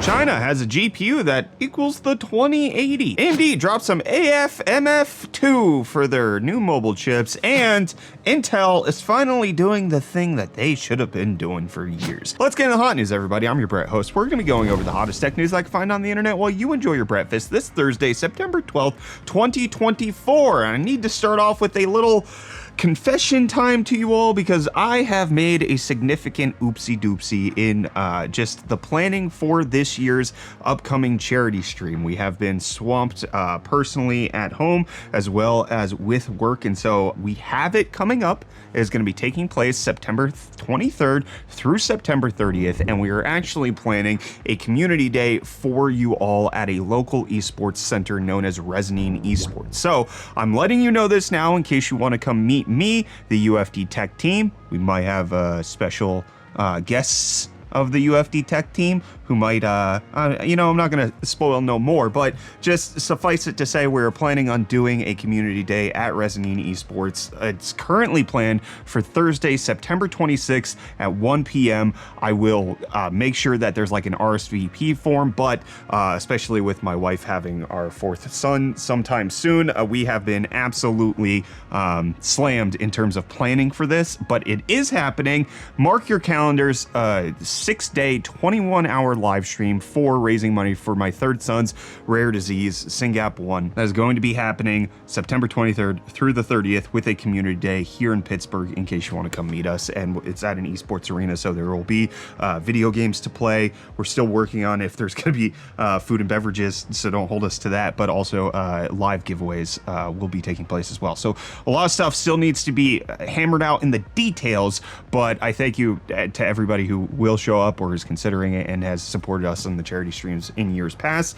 China has a GPU that equals the 2080. AMD dropped some AMFM2 for their new mobile chips, and Intel is finally doing the thing that they should have been doing for years. Let's get into the hot news, everybody. I'm your Brett host. We're going to be going over the hottest tech news I can find on the internet while you enjoy your breakfast this Thursday, September 12th, 2024. And I need to start off with a little confession time to you all, because I have made a significant oopsie doopsie in just the planning for this year's upcoming charity stream. We have been swamped personally at home as well as with work, and so we have it coming up. It is going to be taking place September 23rd through September 30th, and we are actually planning a community day for you all at a local esports center known as Resonine Esports. So I'm letting you know this now in case you want to come meet me, the UFD Tech team. We might have special guests of the UFD Tech team who might, I'm not going to spoil no more, but just suffice it to say we're planning on doing a community day at Resonine Esports. It's currently planned for Thursday, September 26th at 1 p.m. I will make sure that there's like an RSVP form, but especially with my wife having our fourth son sometime soon, we have been absolutely slammed in terms of planning for this, but it is happening. Mark your calendars, 6-day, 21-hour live stream for raising money for my third son's rare disease, SYNGAP1. That is going to be happening September 23rd through the 30th with a community day here in Pittsburgh in case you want to come meet us. And it's at an esports arena, so there will be video games to play. We're still working on if there's going to be food and beverages, so don't hold us to that, but also live giveaways will be taking place as well. So a lot of stuff still needs to be hammered out in the details, but I thank you to everybody who will show up or is considering it and has supported us on the charity streams in years past.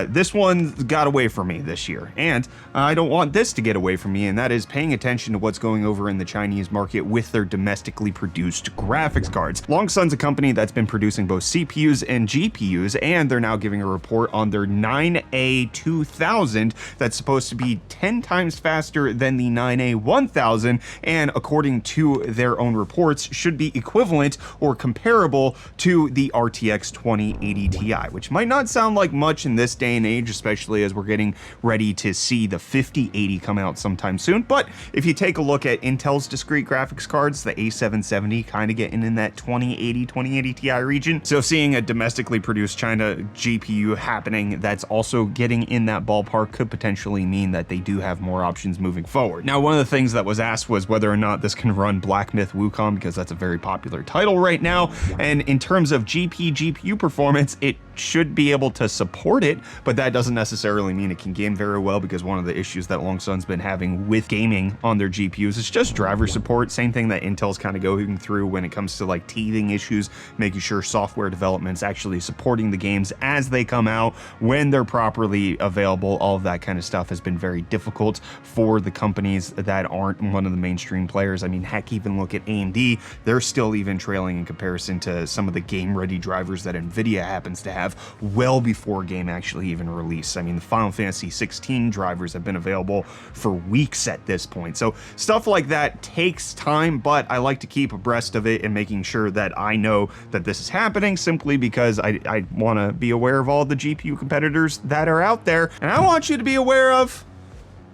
This one got away from me this year, and I don't want this to get away from me, and that is paying attention to what's going over in the Chinese market with their domestically produced graphics cards. Longson's a company that's been producing both CPUs and GPUs, and they're now giving a report on their 9A2000 that's supposed to be 10 times faster than the 9A1000, and according to their own reports, should be equivalent or comparable to the RTX 2080 Ti, which might not sound like much in this day and age, especially as we're getting ready to see the 5080 come out sometime soon. But if you take a look at Intel's discrete graphics cards, the A770 kind of getting in that 2080 Ti region. So seeing a domestically produced China GPU happening that's also getting in that ballpark could potentially mean that they do have more options moving forward. Now, one of the things that was asked was whether or not this can run Black Myth Wukong, because that's a very popular title right now. And in terms of GPU performance, it should be able to support it, but that doesn't necessarily mean it can game very well, because one of the issues that Longson's been having with gaming on their GPUs is just driver support. Same thing that Intel's kind of going through when it comes to like teething issues, making sure software development's actually supporting the games as they come out when they're properly available. All of that kind of stuff has been very difficult for the companies that aren't one of the mainstream players. I mean, heck, even look at AMD, they're still even trailing in comparison to some of the game-ready drivers that NVIDIA happens to have well before game actually even released. I mean, the Final Fantasy 16 drivers have been available for weeks at this point. So stuff like that takes time, but I like to keep abreast of it and making sure that I know that this is happening, simply because I want to be aware of all the GPU competitors that are out there, and I want you to be aware of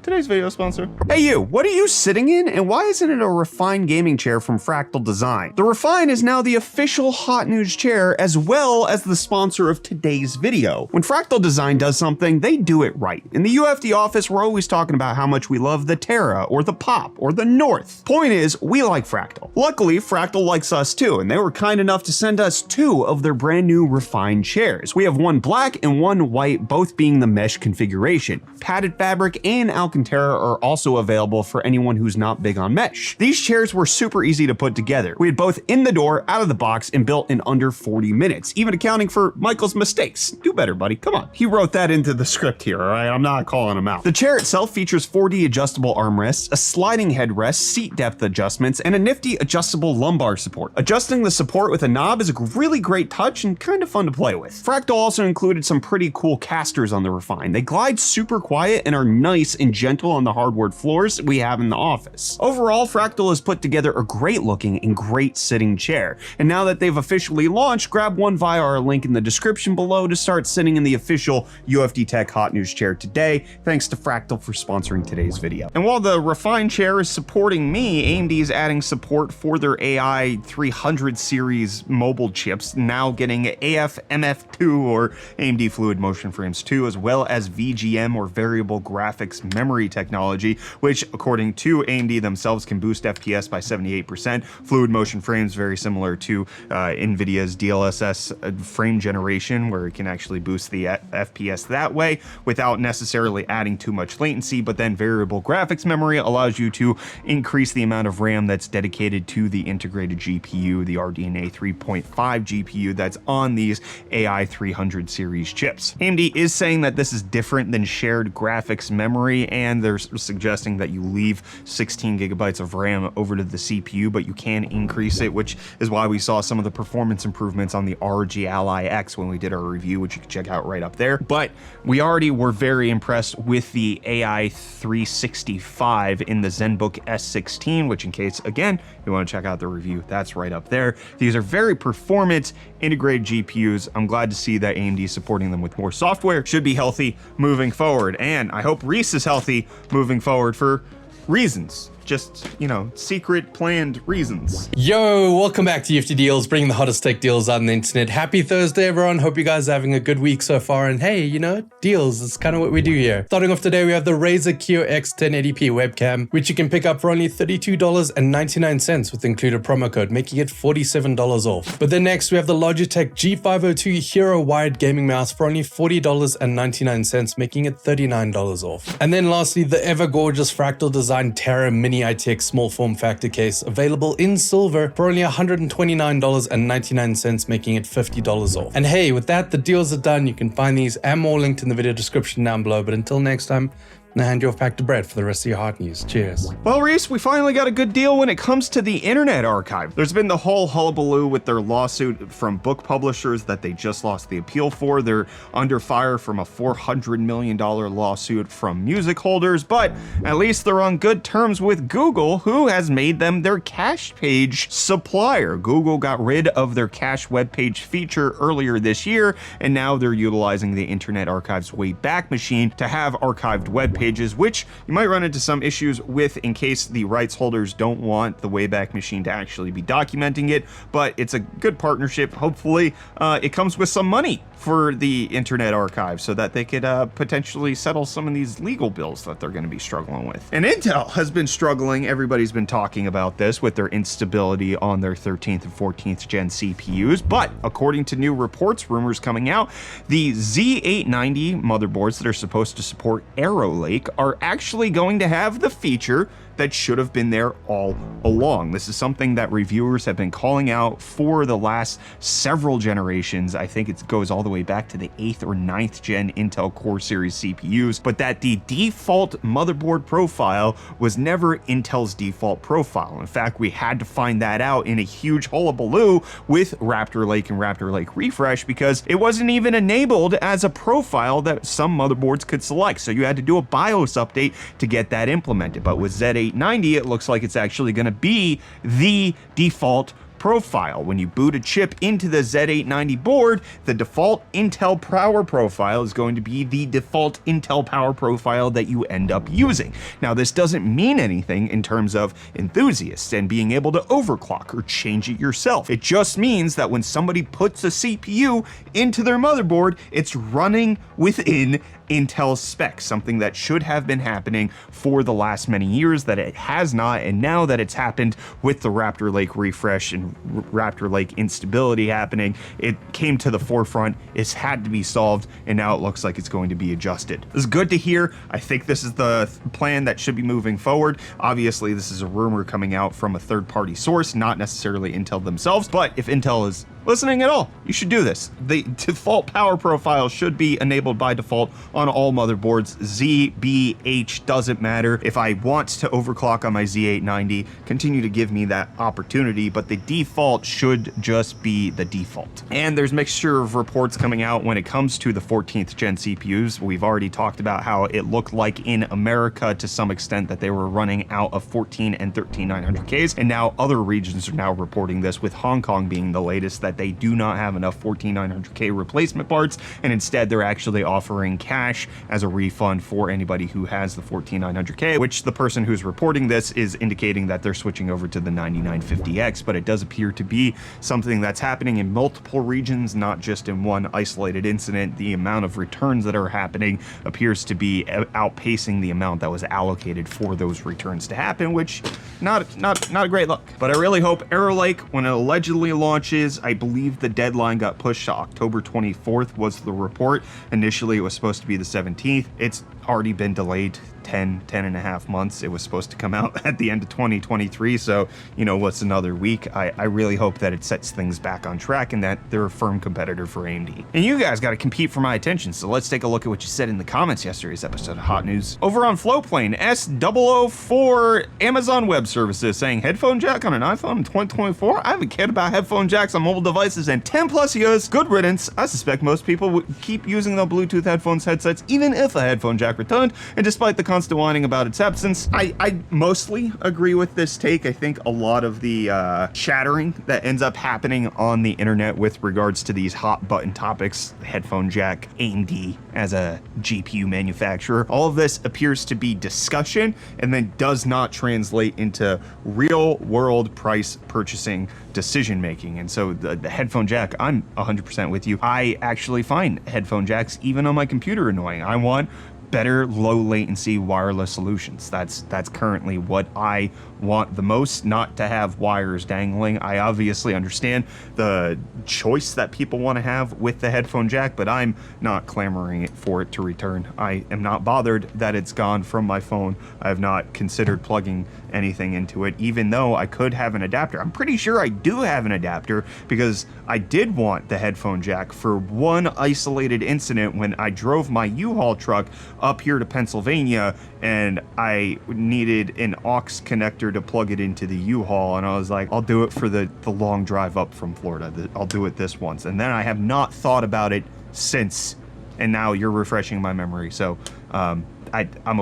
today's video sponsor. Hey you, what are you sitting in, and why isn't it a Refine gaming chair from Fractal Design? The Refine is now the official hot news chair, as well as the sponsor of today's video. When Fractal Design does something, they do it right. In the UFD office, we're always talking about how much we love the Terra, or the Pop, or the North. Point is, we like Fractal. Luckily, Fractal likes us too, and they were kind enough to send us 2 of their brand new Refine chairs. We have one black and one white, both being the mesh configuration. Padded fabric and Alcantara are also available for anyone who's not big on mesh. These chairs were super easy to put together. We had both in the door, out of the box, and built in under 40 minutes, even accounting for Michael's mistakes. Do better, buddy, come on. He wrote that into the script here, all right? I'm not calling him out. The chair itself features 4D adjustable armrests, a sliding headrest, seat depth adjustments, and a nifty adjustable lumbar support. Adjusting the support with a knob is a really great touch and kind of fun to play with. Fractal also included some pretty cool casters on the Refine. They glide super quiet and are nice and gentle on the hardwood floors we have in the office. Overall, Fractal has put together a great looking and great sitting chair, and now that they've officially launched, grab one via our link in the description below to start sitting in the official UFD Tech Hot News chair today. Thanks to Fractal for sponsoring today's video. And while the refined chair is supporting me, AMD is adding support for their AI 300 series mobile chips, now getting AMFM2 or AMD Fluid Motion Frames 2, as well as VGM or Variable Graphics Memory technology, which according to AMD themselves can boost FPS by 78%. Fluid Motion Frames, very similar to NVIDIA's DLSS frame generation, where it can actually boost the FPS that way without necessarily adding too much latency. But then Variable Graphics Memory allows you to increase the amount of RAM that's dedicated to the integrated GPU, the RDNA 3.5 GPU that's on these AI 300 series chips. AMD is saying that this is different than shared graphics memory, and they're suggesting that you leave 16 gigabytes of RAM over to the CPU, but you can increase it, which is why we saw some of the performance improvements on the ROG Ally X when we did our review, which you can check out right up there. But we already were very impressed with the AI 365 in the ZenBook S16, which, in case, again, you want to check out the review, that's right up there. These are very performant integrated GPUs. I'm glad to see that AMD is supporting them with more software. Should be healthy moving forward, and I hope Reece is healthy moving forward for reasons. Just, you know, secret planned reasons. Yo, welcome back to UFD Deals, bringing the hottest tech deals on the internet. Happy Thursday, everyone. Hope you guys are having a good week so far. And hey, you know, deals, it's kind of what we do here. Starting off today, we have the Razer Kiyo X 1080p webcam, which you can pick up for only $32.99 with included promo code, making it $47 off. But then next, we have the Logitech G502 Hero wired gaming mouse for only $40.99, making it $39 off. And then lastly, the ever gorgeous Fractal Design Terra Mini ITX small form factor case, available in silver for only $129.99, making it $50 off. And hey, with that, the deals are done. You can find these and more linked in the video description down below. But until next time, I'm gonna hand you off back to Brett for the rest of your hot news. Cheers. Well, Reece, we finally got a good deal when it comes to the Internet Archive. There's been the whole hullabaloo with their lawsuit from book publishers that they just lost the appeal for. They're under fire from a $400 million lawsuit from music holders, but at least they're on good terms with Google, who has made them their cache page supplier. Google got rid of their cache web page feature earlier this year, and now they're utilizing the Internet Archive's Wayback Machine to have archived web pages, which you might run into some issues with in case the rights holders don't want the Wayback Machine to actually be documenting it, but it's a good partnership. Hopefully it comes with some money for the Internet Archive so that they could potentially settle some of these legal bills that they're going to be struggling with. And Intel has been struggling. Everybody's been talking about this with their instability on their 13th and 14th gen CPUs, but according to new reports, rumors coming out, the Z890 motherboards that are supposed to support Arrow Lake are actually going to have the feature that should have been there all along. This is something that reviewers have been calling out for the last several generations. I think it goes all the way back to the 8th or 9th gen Intel Core Series CPUs, but that the default motherboard profile was never Intel's default profile. In fact, we had to find that out in a huge hullabaloo with Raptor Lake and Raptor Lake Refresh, because it wasn't even enabled as a profile that some motherboards could select. So you had to do a BIOS update to get that implemented. But with Z890, it looks like it's actually going to be the default profile. When you boot a chip into the Z890 board, the default Intel power profile is going to be the default Intel power profile that you end up using. Now, this doesn't mean anything in terms of enthusiasts and being able to overclock or change it yourself. It just means that when somebody puts a CPU into their motherboard, it's running within Intel specs, something that should have been happening for the last many years, that it has not, and now that it's happened with the Raptor Lake refresh and Raptor Lake instability happening, it came to the forefront. It's had to be solved, and now it looks like it's going to be adjusted. This is good to hear. I think this is the plan that should be moving forward. Obviously, this is a rumor coming out from a third-party source, not necessarily Intel themselves, but if Intel is listening at all, you should do this. The default power profile should be enabled by default on all motherboards. Z, B, H, doesn't matter. If I want to overclock on my Z890, continue to give me that opportunity, but the default should just be the default. And there's a mixture of reports coming out when it comes to the 14th gen CPUs. We've already talked about how it looked like in America to some extent that they were running out of 14 and 13900Ks, and now other regions are now reporting this, with Hong Kong being the latest, that they do not have enough 14900K replacement parts, and instead they're actually offering cash as a refund for anybody who has the 14900K, which the person who's reporting this is indicating that they're switching over to the 9950X, but it does appear to be something that's happening in multiple regions, not just in one isolated incident. The amount of returns that are happening appears to be outpacing the amount that was allocated for those returns to happen, which not a great look. But I really hope Arrow Lake, when it allegedly launches, I believe the deadline got pushed to October 24th was the report. Initially it was supposed to be the 17th. It's already been delayed 10 and a half months. It was supposed to come out at the end of 2023, so you know, what's another week? I really hope that it sets things back on track and that they're a firm competitor for AMD. And you guys got to compete for my attention, so let's take a look at what you said in the comments yesterday's episode of Hot News. Over on Flowplane, S004 Amazon Web Services saying headphone jack on an iPhone in 2024? I haven't cared about headphone jacks on mobile devices in 10 plus years. Good riddance. I suspect most people would keep using the Bluetooth headsets even if a headphone jack returned, and despite the constant whining about its absence. I mostly agree with this take. I think a lot of the chattering that ends up happening on the internet with regards to these hot button topics, headphone jack, AMD as a GPU manufacturer, all of this appears to be discussion and then does not translate into real world price purchasing decision making. And so the headphone jack, I'm 100% with you. I actually find headphone jacks even on my computer annoying. I want better low latency wireless solutions. That's currently what I want the most, not to have wires dangling. I obviously understand the choice that people want to have with the headphone jack, but I'm not clamoring for it to return. I am not bothered that it's gone from my phone. I have not considered plugging anything into it, even though I could have an adapter. I'm pretty sure I do have an adapter because I did want the headphone jack for one isolated incident when I drove my U-Haul truck up here to Pennsylvania and I needed an aux connector to plug it into the U-Haul, and I was like, I'll do it for the long drive up from Florida. I'll do it this once. And then I have not thought about it since, and now you're refreshing my memory. So I'm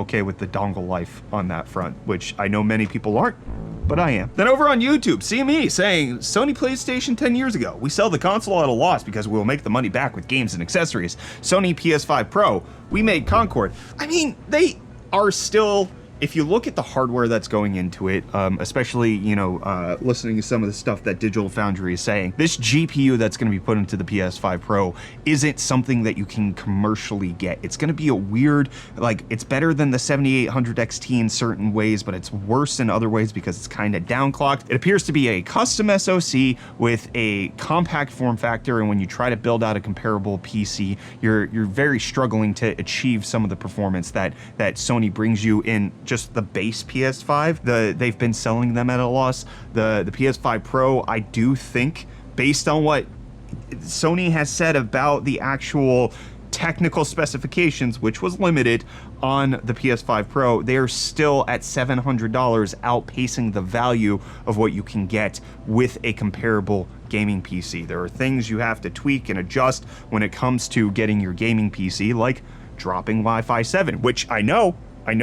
okay with the dongle life on that front, which I know many people aren't, but I am. Then over on YouTube, see me saying, Sony PlayStation 10 years ago, we sell the console at a loss because we'll make the money back with games and accessories. Sony PS5 Pro, we made Concord. I mean, they are still, if you look at the hardware that's going into it, especially, you know, listening to some of the stuff that Digital Foundry is saying, this GPU that's going to be put into the PS5 Pro isn't something that you can commercially get. It's going to be a weird, like, it's better than the 7800 XT in certain ways, but it's worse in other ways because it's kind of downclocked. It appears to be a custom SoC with a compact form factor, and when you try to build out a comparable PC, you're very struggling to achieve some of the performance that Sony brings you in just the base PS5. They've been selling them at a loss. The PS5 Pro, I do think, based on what Sony has said about the actual technical specifications, which was limited on the PS5 Pro, they are still at $700, outpacing the value of what you can get with a comparable gaming PC. There are things you have to tweak and adjust when it comes to getting your gaming PC, like dropping Wi-Fi 7, which I know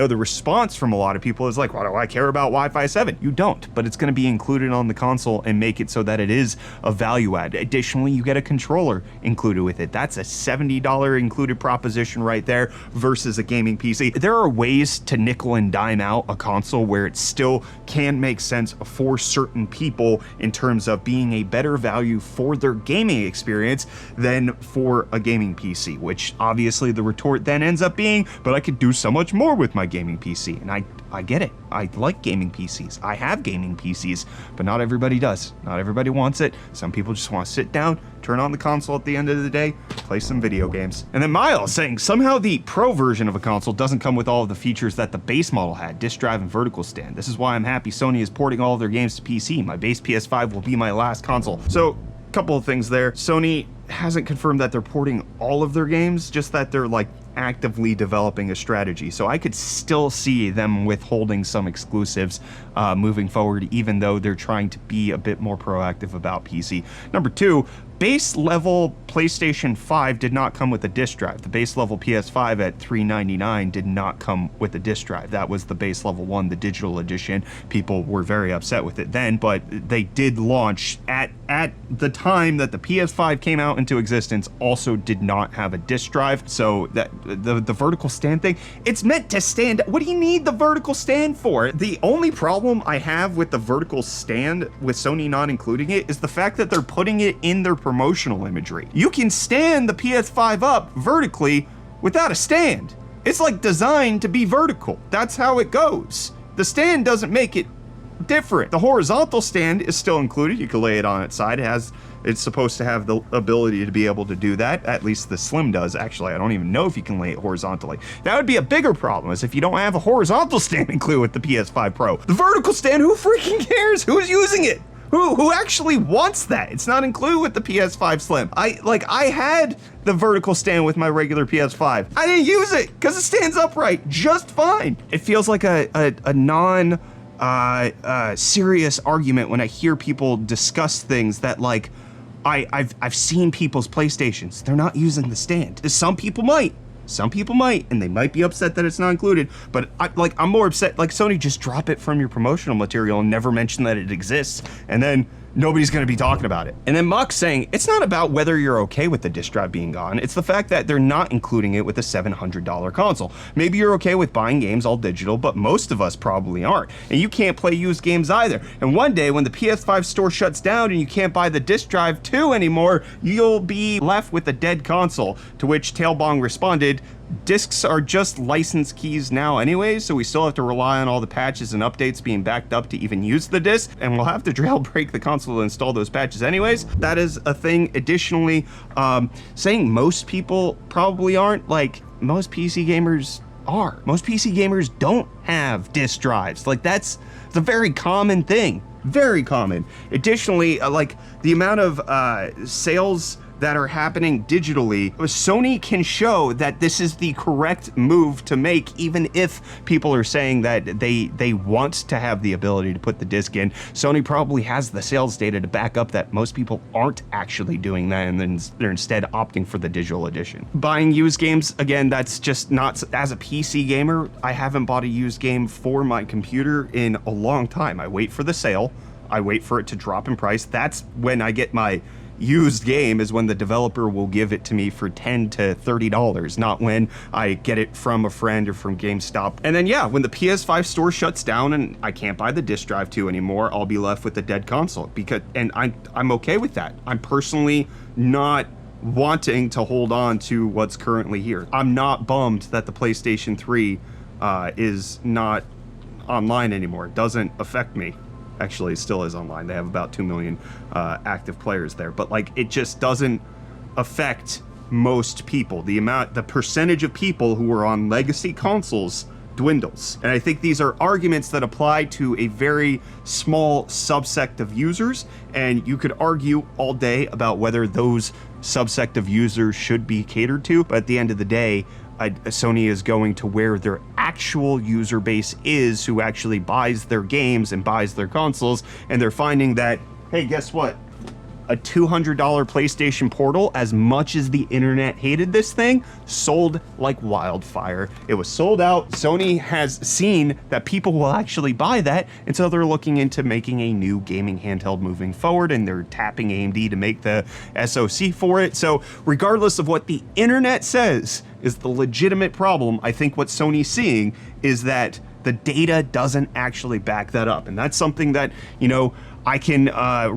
the response from a lot of people is like, why do I care about Wi-Fi 7? You don't, but it's going to be included on the console and make it so that it is a value add. Additionally, you get a controller included with it. That's a $70 included proposition right there versus a gaming PC. There are ways to nickel and dime out a console where it still can make sense for certain people in terms of being a better value for their gaming experience than for a gaming PC, which obviously the retort then ends up being, but I could do so much more with my gaming PC. And I get it. I like gaming PCs. I have gaming PCs, but not everybody does. Not everybody wants it. Some people just want to sit down, turn on the console at the end of the day, play some video games. And then Miles saying somehow the Pro version of a console doesn't come with all of the features that the base model had, disk drive and vertical stand. This is why I'm happy Sony is porting all of their games to PC. My base PS5 will be my last console. So couple of things there. Sony hasn't confirmed that they're porting all of their games, just that they're like actively developing a strategy. So I could still see them withholding some exclusives moving forward, even though they're trying to be a bit more proactive about PC. Number two, base level PlayStation 5 did not come with a disc drive. The base level PS5 at $399 did not come with a disc drive. That was the base level one, the digital edition. People were very upset with it then, but they did launch at the time that the PS5 came out into existence, also did not have a disc drive. So that the vertical stand thing, it's meant to stand. What do you need the vertical stand for? The only problem I have with the vertical stand, with Sony not including it, is the fact that they're putting it in their promotional imagery. You can stand the PS5 up vertically without a stand. It's like designed to be vertical. That's how it goes. The stand doesn't make it different. The horizontal stand is still included. You can lay it on its side. It's supposed to have the ability to be able to do that. At least the Slim does. Actually, I don't even know if you can lay it horizontally. That would be a bigger problem, is if you don't have a horizontal stand included with the PS5 Pro. The vertical stand, who freaking cares? Who's using it? Who actually wants that? It's not included with the PS5 Slim. I had the vertical stand with my regular PS5. I didn't use it because it stands upright just fine. It feels like a non serious argument when I hear people discuss things that, like, I've seen people's PlayStations. They're not using the stand. Some people might, and they might be upset that it's not included, but I'm more upset, like, Sony, just drop it from your promotional material and never mention that it exists, and then nobody's gonna be talking about it. And then Muck's saying, it's not about whether you're okay with the disc drive being gone, it's the fact that they're not including it with a $700 console. Maybe you're okay with buying games all digital, but most of us probably aren't. And you can't play used games either. And one day when the PS5 store shuts down and you can't buy the disc drive 2 anymore, you'll be left with a dead console. To which Tailbong responded, discs are just license keys now anyways, so we still have to rely on all the patches and updates being backed up to even use the disc, and we'll have to jailbreak the console to install those patches anyways. That is a thing. Additionally, saying most people probably aren't, like, most PC gamers are. Most PC gamers don't have disc drives. Like, it's a very common thing. Very common. Additionally, like, the amount of sales that are happening digitally, Sony can show that this is the correct move to make, even if people are saying that they want to have the ability to put the disc in. Sony probably has the sales data to back up that most people aren't actually doing that, and then they're instead opting for the digital edition. Buying used games, again, that's just not, as a PC gamer, I haven't bought a used game for my computer in a long time. I wait for the sale, I wait for it to drop in price. That's when I get my used game, is when the developer will give it to me for $10 to $30, not when I get it from a friend or from GameStop. And then, yeah, when the PS5 store shuts down and I can't buy the disc drive 2 anymore, I'll be left with a dead console. And I'm okay with that. I'm personally not wanting to hold on to what's currently here. I'm not bummed that the PlayStation 3 is not online anymore. It doesn't affect me. Actually, it still is online. They have about 2 million active players there, but, like, it just doesn't affect most people. The percentage of people who are on legacy consoles dwindles. And I think these are arguments that apply to a very small subsect of users, and you could argue all day about whether those subsect of users should be catered to, but at the end of the day, Sony is going to where their actual user base is, who actually buys their games and buys their consoles, and they're finding that, hey, guess what? A $200 PlayStation Portal, as much as the internet hated this thing, sold like wildfire. It was sold out. Sony has seen that people will actually buy that, and so they're looking into making a new gaming handheld moving forward, and they're tapping AMD to make the SoC for it. So regardless of what the internet says is the legitimate problem, I think what Sony's seeing is that the data doesn't actually back that up. And that's something that, you know, I can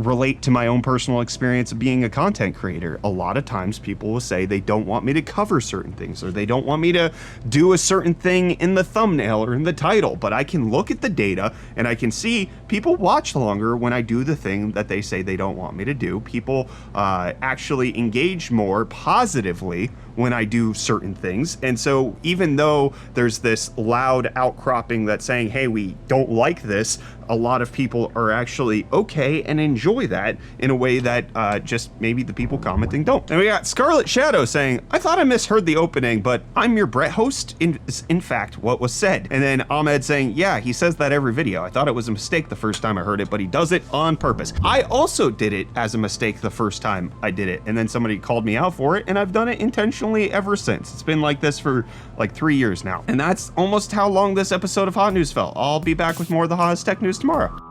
relate to my own personal experience of being a content creator. A lot of times people will say they don't want me to cover certain things, or they don't want me to do a certain thing in the thumbnail or in the title, but I can look at the data and I can see people watch longer when I do the thing that they say they don't want me to do. People actually engage more positively when I do certain things. And so even though there's this loud outcropping that's saying, hey, we don't like this, a lot of people are actually okay and enjoy that in a way that just maybe the people commenting don't. And we got Scarlet Shadow saying, I thought I misheard the opening, but I'm your Brett host. In fact, what was said. And then Ahmed saying, yeah, he says that every video. I thought it was a mistake the first time I heard it, but he does it on purpose. I also did it as a mistake the first time I did it. And then somebody called me out for it, and I've done it intentionally ever since. It's been like this for like 3 years now. And that's almost how long this episode of Hot News felt. I'll be back with more of the hottest tech news tomorrow.